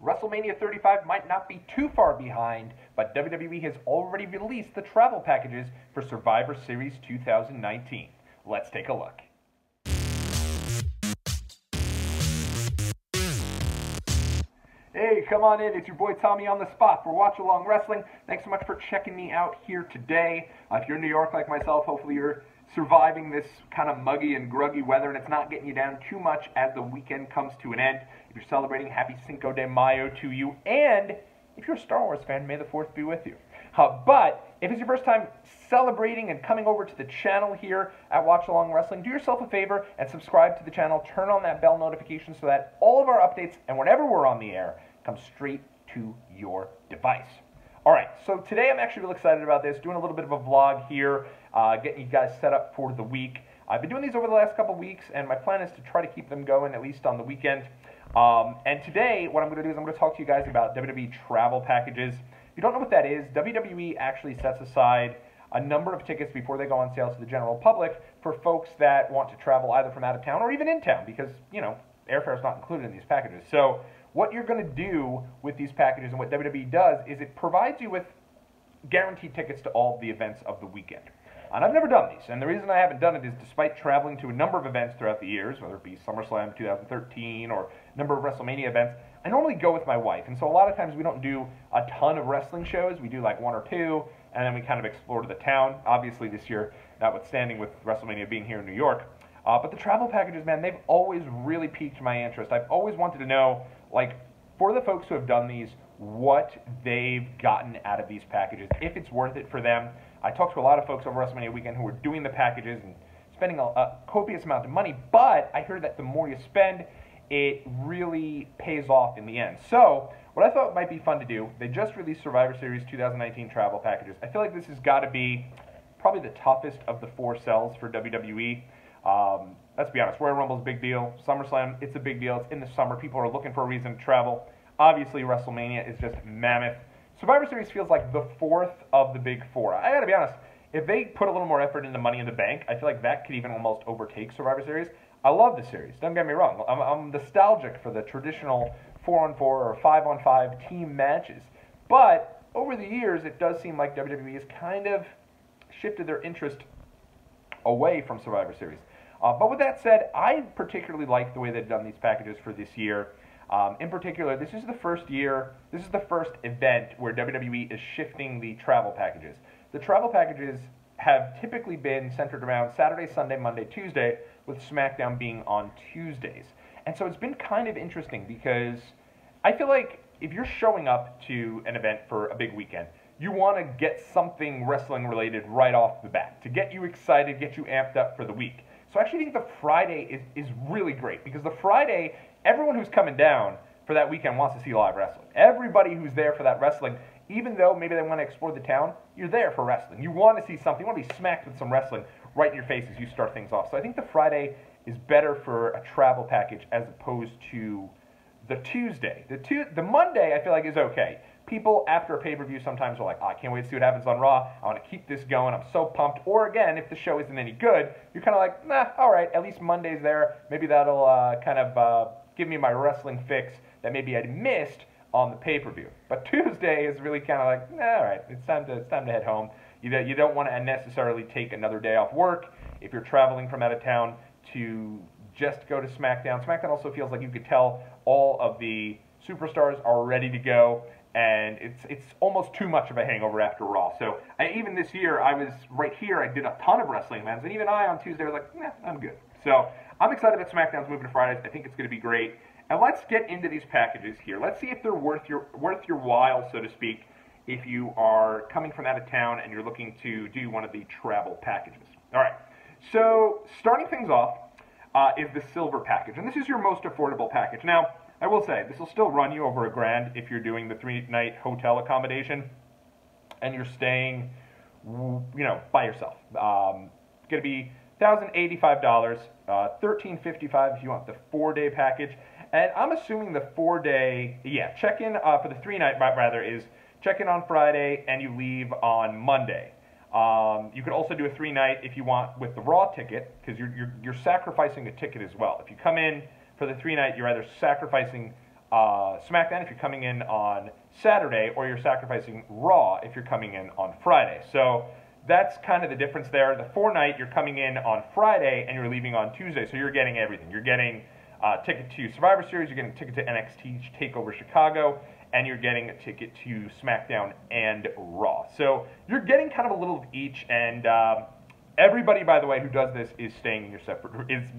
WrestleMania 35 might not be too far behind, but WWE has already released the travel packages for Survivor Series 2019. Let's take a look. Hey, come on in. It's your boy Tommy on the spot for Watchalong Wrestling. Thanks so much for checking me out here today. If you're in New York like myself, hopefully you're surviving this kind of muggy and gruggy weather and it's not getting you down too much as the weekend comes to an end. If you're celebrating, happy Cinco de Mayo to you. And if you're a Star Wars fan, may the 4th be with you. But if it's your first time celebrating and coming over to the channel here at Watchalong Wrestling, do yourself a favor and subscribe to the channel. Turn on that bell notification so that all of our updates and whenever we're on the air come straight to your device. All right, so today I'm actually really excited about this, doing a little bit of a vlog here, getting you guys set up for the week. I've been doing these over the last couple weeks, and my plan is to try to keep them going at least on the weekend. And today, what I'm going to do is I'm going to talk to you guys about WWE Travel Packages. If you don't know what that is, WWE actually sets aside a number of tickets before they go on sale to the general public for folks that want to travel either from out of town or even in town because, you know, airfare is not included in these packages. So what you're going to do with these packages and what WWE does is it provides you with guaranteed tickets to all the events of the weekend. And I've never done these, and the reason I haven't done it is despite traveling to a number of events throughout the years, whether it be SummerSlam 2013 or a number of WrestleMania events, I normally go with my wife. And so a lot of times we don't do a ton of wrestling shows. We do like one or two, and then we kind of explore to the town. Obviously this year, notwithstanding with WrestleMania being here in New York. But the travel packages, man, they've always really piqued my interest. I've always wanted to know, like, for the folks who have done these, what they've gotten out of these packages, if it's worth it for them. I talked to a lot of folks over WrestleMania weekend who were doing the packages and spending a copious amount of money, but I heard that the more you spend, it really pays off in the end. So what I thought might be fun to do, they just released Survivor Series 2019 travel packages. I feel like this has got to be probably the toughest of the 4 sells for WWE. Let's be honest, Royal Rumble's a big deal. SummerSlam, it's a big deal. It's in the summer. People are looking for a reason to travel. Obviously, WrestleMania is just mammoth. Survivor Series feels like the 4th of the big 4. I gotta be honest, if they put a little more effort into Money in the Bank, I feel like that could even almost overtake Survivor Series. I love the series, don't get me wrong. I'm nostalgic for the traditional 4-on-4 or 5-on-5 team matches. But over the years, it does seem like WWE has kind of shifted their interest away from Survivor Series. But with that said, I particularly like the way they've done these packages for this year. In particular, this is the first event where WWE is shifting the travel packages. The travel packages have typically been centered around Saturday, Sunday, Monday, Tuesday, with SmackDown being on Tuesdays. And so it's been kind of interesting because I feel like if you're showing up to an event for a big weekend, you want to get something wrestling related right off the bat to get you excited, get you amped up for the week. So I actually think the Friday is really great because the Friday, everyone who's coming down for that weekend wants to see live wrestling. Everybody who's there for that wrestling, even though maybe they want to explore the town, you're there for wrestling. You want to see something. You want to be smacked with some wrestling right in your face as you start things off. So I think the Friday is better for a travel package as opposed to the Tuesday. The Monday I feel like is okay. People after a pay-per-view sometimes are like, oh, I can't wait to see what happens on Raw. I want to keep this going. I'm so pumped. Or again, if the show isn't any good, you're kind of like, nah, all right, at least Monday's there. Maybe that'll kind of give me my wrestling fix that maybe I'd missed on the pay-per-view. But Tuesday is really kind of like, nah, all right, it's time to head home. You don't want to necessarily take another day off work if you're traveling from out of town to just go to SmackDown. SmackDown also feels like you could tell all of the superstars are ready to go, and it's almost too much of a hangover after Raw. So even this year, I was right here. I did a ton of wrestling events, and even I on Tuesday was like, nah, I'm good. So I'm excited that SmackDown's moving to Fridays. I think it's going to be great. And let's get into these packages here. Let's see if they're worth your while, so to speak, if you are coming from out of town and you're looking to do one of the travel packages. All right. So starting things off is the silver package, and this is your most affordable package. Now, I will say, this will still run you over $1,000 if you're doing the 3-night hotel accommodation and you're staying, you know, by yourself. It's going to be $1,085, $1,355 if you want the 4-day package. And I'm assuming the 4-day, check-in for the 3-night rather is check-in on Friday and you leave on Monday. You could also do a 3-night if you want with the Raw ticket, because you're sacrificing a ticket as well. If you come in for the 3-night, you're either sacrificing SmackDown if you're coming in on Saturday, or you're sacrificing Raw if you're coming in on Friday. So that's kind of the difference there. The 4-night, you're coming in on Friday and you're leaving on Tuesday, so you're getting everything. You're getting a ticket to Survivor Series, you're getting a ticket to NXT TakeOver Chicago, and you're getting a ticket to SmackDown and Raw. So you're getting kind of a little of each, and everybody, by the way, who does this is staying in your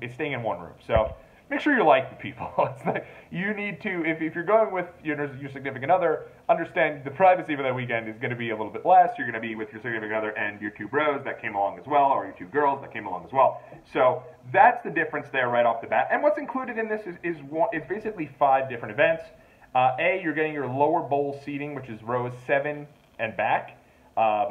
is staying in one room. So make sure you like the people. It's like you need to, if you're going with your significant other, understand the privacy for that weekend is going to be a little bit less. You're going to be with your significant other and your 2 bros that came along as well, or your 2 girls that came along as well. So that's the difference there right off the bat. And what's included in this is basically 5 different events. You're getting your lower bowl seating, which is rows 7 and back,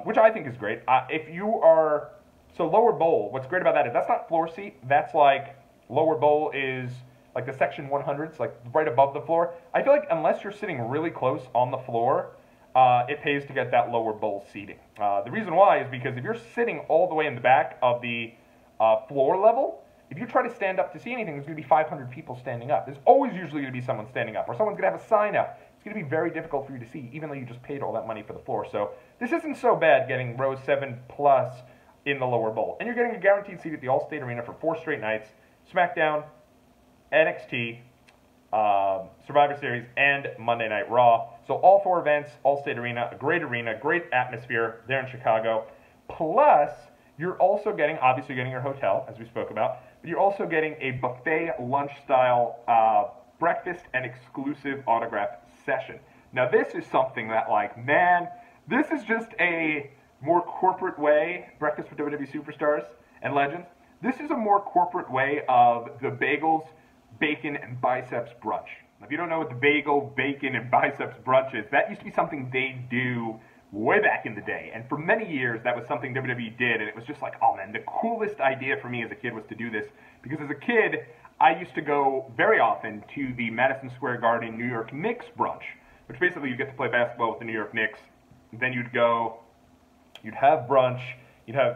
which I think is great. If you are, so lower bowl, what's great about that is that's not floor seat. That's like, lower bowl is like the section 100s, like right above the floor. I feel like unless you're sitting really close on the floor, it pays to get that lower bowl seating. The reason why is because if you're sitting all the way in the back of the floor level, if you try to stand up to see anything, there's going to be 500 people standing up. There's always usually going to be someone standing up, or someone's going to have a sign up. It's going to be very difficult for you to see, even though you just paid all that money for the floor. So this isn't so bad getting row 7 plus in the lower bowl. And you're getting a guaranteed seat at the Allstate Arena for 4 straight nights. SmackDown, NXT, Survivor Series, and Monday Night Raw. So all 4 events, Allstate Arena, great atmosphere there in Chicago. Plus, you're also getting, obviously getting your hotel, as we spoke about, but you're also getting a buffet lunch-style breakfast and exclusive autograph session. Now, this is something that, like, man, this is just a more corporate way, breakfast for WWE superstars and legends. This is a more corporate way of the bagels, bacon, and biceps brunch. Now, if you don't know what the bagel, bacon, and biceps brunch is, that used to be something they do way back in the day. And for many years, that was something WWE did, and it was just like, oh man, the coolest idea for me as a kid was to do this. Because as a kid, I used to go very often to the Madison Square Garden New York Knicks brunch, which basically you get to play basketball with the New York Knicks. Then you'd go, you'd have brunch,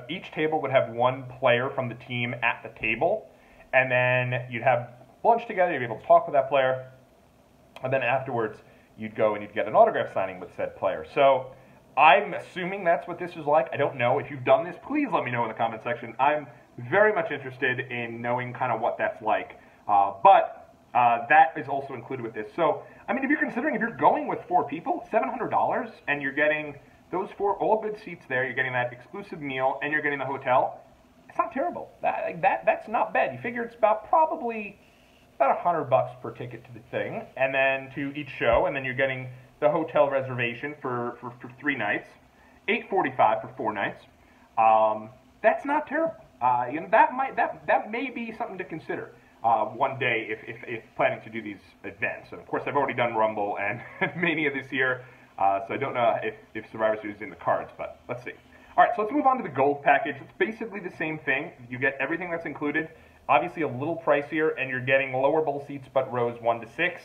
each table would have 1 player from the team at the table, and then you'd have lunch together, you'd be able to talk with that player, and then afterwards, you'd go and you'd get an autograph signing with said player. So I'm assuming that's what this is like. I don't know. If you've done this, please let me know in the comment section. I'm very much interested in knowing kind of what that's like. But that is also included with this. So, I mean, if you're going with 4 people, $700, and you're getting those 4 all good seats there, you're getting that exclusive meal, and you're getting the hotel, it's not terrible. That's not bad. You figure it's probably about $100 per ticket to the thing, and then to each show, and then you're getting the hotel reservation for 3 nights, $845 for 4 nights. That's not terrible. That may be something to consider one day if planning to do these events. And of course, I've already done Rumble and Mania this year, so I don't know if Survivor Series is in the cards, but let's see. All right, so let's move on to the Gold Package. It's basically the same thing. You get everything that's included. Obviously, a little pricier, and you're getting lower bowl seats, but rows 1 to 6.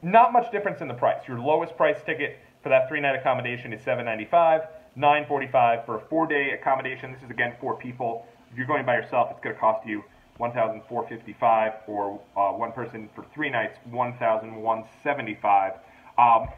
Not much difference in the price. Your lowest price ticket for that 3-night accommodation is $795, $945 for a 4-day accommodation. This is, again, 4 people. If you're going by yourself, it's going to cost you $1,455, or 1 person for 3 nights, $1,175.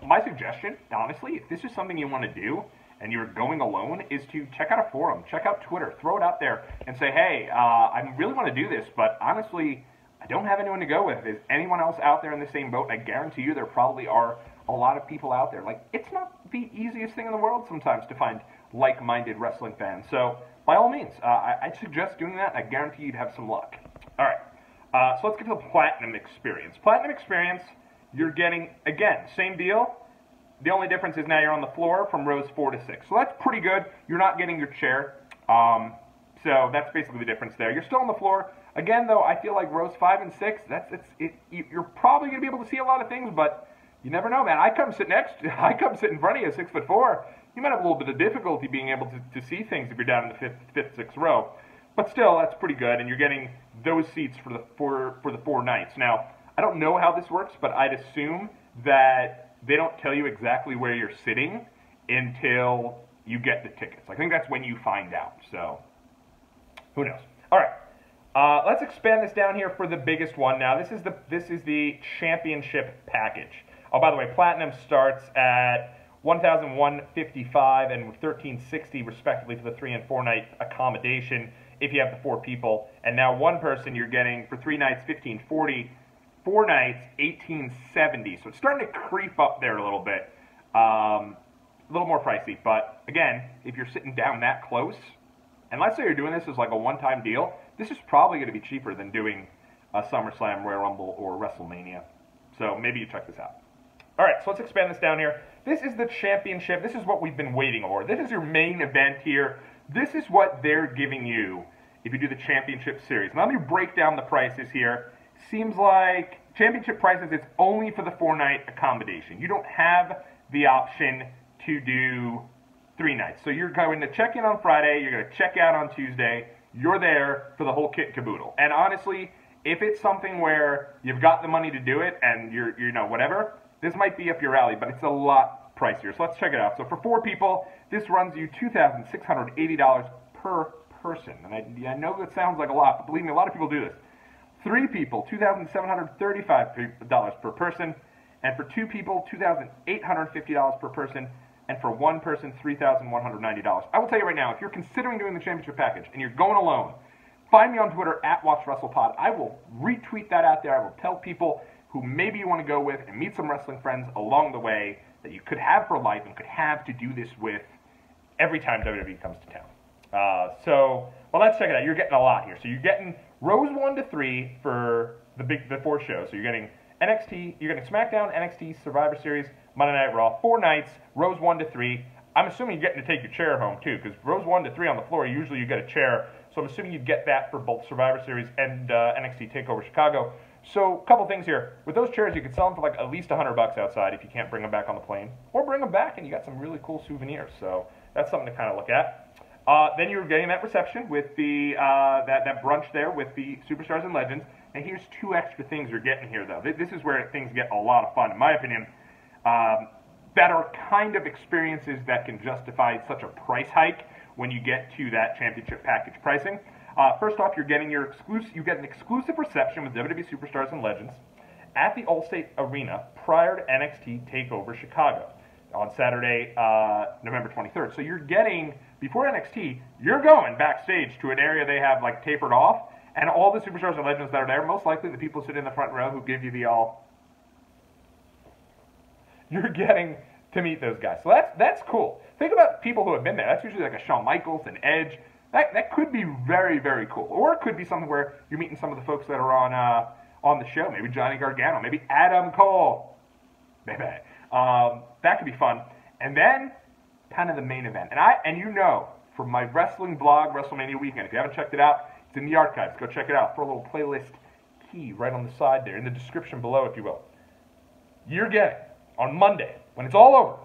My suggestion, honestly, if this is something you want to do, and you're going alone, is to check out a forum, check out Twitter, throw it out there, and say, hey, I really want to do this, but honestly, I don't have anyone to go with. Is anyone else out there in the same boat? I guarantee you there probably are a lot of people out there. Like, it's not the easiest thing in the world sometimes to find like-minded wrestling fans. So, by all means, I'd suggest doing that. I guarantee you'd have some luck. All right, so let's get to the Platinum Experience. Platinum Experience, you're getting, again, same deal. The only difference is now you're on the floor from rows 4 to 6. So that's pretty good. You're not getting your chair. So that's basically the difference there. You're still on the floor. Again, though, I feel like rows 5 and 6, you're probably going to be able to see a lot of things, but you never know, man. I come sit in front of you, 6'4". You might have a little bit of difficulty being able to see things if you're down in the fifth, sixth row. But still, that's pretty good, and you're getting those seats for the 4 nights. Now, I don't know how this works, but I'd assume that they don't tell you exactly where you're sitting until you get the tickets. I think that's when you find out, so who knows. All right, Let's expand this down here for the biggest one. Now, this is the championship package. Oh, by the way, platinum starts at $1,155 and $1,360 respectively for the 3 and 4 night accommodation if you have the 4 people. And now one person you're getting for 3 nights $1,540, 4 nights $1,870. So it's starting to creep up there a little bit. A little more pricey, but again, if you're sitting down that close, and let's say you're doing this as like a one-time deal, this is probably going to be cheaper than doing a SummerSlam, Royal Rumble, or WrestleMania. So maybe you check this out. All right, so let's expand this down here. This is the championship. This is what we've been waiting for. This is your main event here. This is what they're giving you if you do the championship series. Now let me break down the prices here. Seems like championship prices, it's only for the 4-night accommodation. You don't have the option to do 3 nights. So you're going to check in on Friday, you're going to check out on Tuesday, you're there for the whole kit and caboodle. And honestly, if it's something where you've got the money to do it and you're whatever, this might be up your alley, but it's a lot pricier. So let's check it out. So for 4 people, this runs you $2,680 per person. And I know that sounds like a lot, but believe me, a lot of people do this. 3 people, $2,735 per person. And for 2 people, $2,850 per person. And for 1 person, $3,190. I will tell you right now, if you're considering doing the championship package and you're going alone, find me on Twitter at WatchWrestlePod. I will retweet that out there. I will tell people who maybe you want to go with and meet some wrestling friends along the way that you could have for life and could have to do this with every time WWE comes to town. Well, let's check it out. You're getting a lot here. So you're getting rows 1 to 3 for the 4 shows. So you're getting NXT, you're getting SmackDown, NXT, Survivor Series, Monday Night Raw, 4 nights, rows 1 to 3. I'm assuming you're getting to take your chair home too, because rows 1 to 3 on the floor, usually you get a chair. So I'm assuming you'd get that for both Survivor Series and NXT TakeOver Chicago. So a couple things here. With those chairs, you could sell them for like at least $100 outside if you can't bring them back on the plane, or bring them back and you got some really cool souvenirs. So that's something to kind of look at. Then you're getting that reception with the that brunch there with the Superstars and Legends. And here's 2 extra things you're getting here, though. This is where things get a lot of fun, in my opinion. That are kind of experiences that can justify such a price hike when you get to that championship package pricing. First off, you get an exclusive reception with WWE Superstars and Legends at the Allstate Arena prior to NXT TakeOver Chicago on Saturday, November 23rd. So you're getting, before NXT, you're going backstage to an area they have like tapered off, and all the Superstars and Legends that are there, most likely the people sitting in the front row who give you the all, you're getting to meet those guys. So that's cool. Think about people who have been there. That's usually like a Shawn Michaels, an Edge. That could be very, very cool. Or it could be something where you're meeting some of the folks that are on the show. Maybe Johnny Gargano. Maybe Adam Cole. Maybe. That could be fun. And then, kind of the main event. And you know, from my wrestling blog, WrestleMania Weekend, if you haven't checked it out, it's in the archives. Go check it out. For a little playlist key right on the side there, in the description below, if you will. You're getting, on Monday, when it's all over,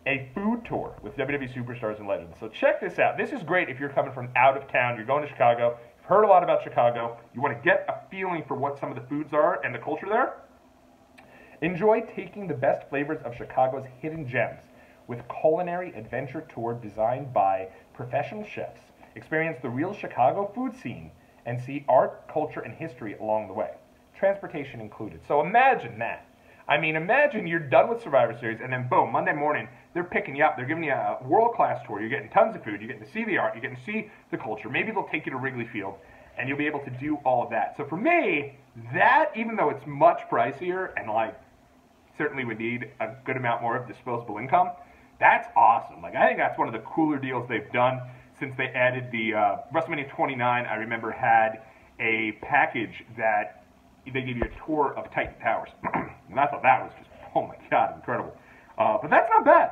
a food tour with WWE Superstars and Legends. So check this out. This is great if you're coming from out of town, you're going to Chicago, you've heard a lot about Chicago, you want to get a feeling for what some of the foods are and the culture there. Enjoy taking the best flavors of Chicago's hidden gems with culinary adventure tour designed by professional chefs. Experience the real Chicago food scene and see art, culture, and history along the way. Transportation included. So imagine that. I mean, imagine you're done with Survivor Series, and then boom, Monday morning, they're picking you up. They're giving you a world-class tour. You're getting tons of food. You're getting to see the art. You're getting to see the culture. Maybe they'll take you to Wrigley Field, and you'll be able to do all of that. So for me, that, even though it's much pricier and, like, certainly would need a good amount more of disposable income, that's awesome. Like, I think that's one of the cooler deals they've done since they added the WrestleMania 29, I remember, had a package that they gave you a tour of Titan Towers. And I thought that was just, oh my God, incredible. But that's not bad.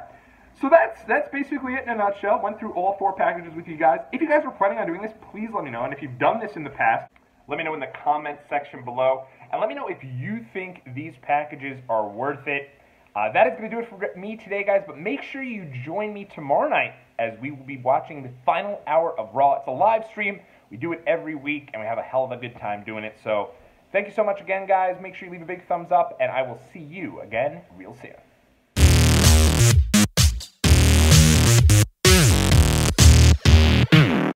So that's basically it in a nutshell. Went through all 4 packages with you guys. If you guys are planning on doing this, please let me know. And if you've done this in the past, let me know in the comments section below. And let me know if you think these packages are worth it. That is going to do it for me today, guys. But make sure you join me tomorrow night as we will be watching the final hour of Raw. It's a live stream. We do it every week, and we have a hell of a good time doing it. So thank you so much again, guys. Make sure you leave a big thumbs up, and I will see you again real soon.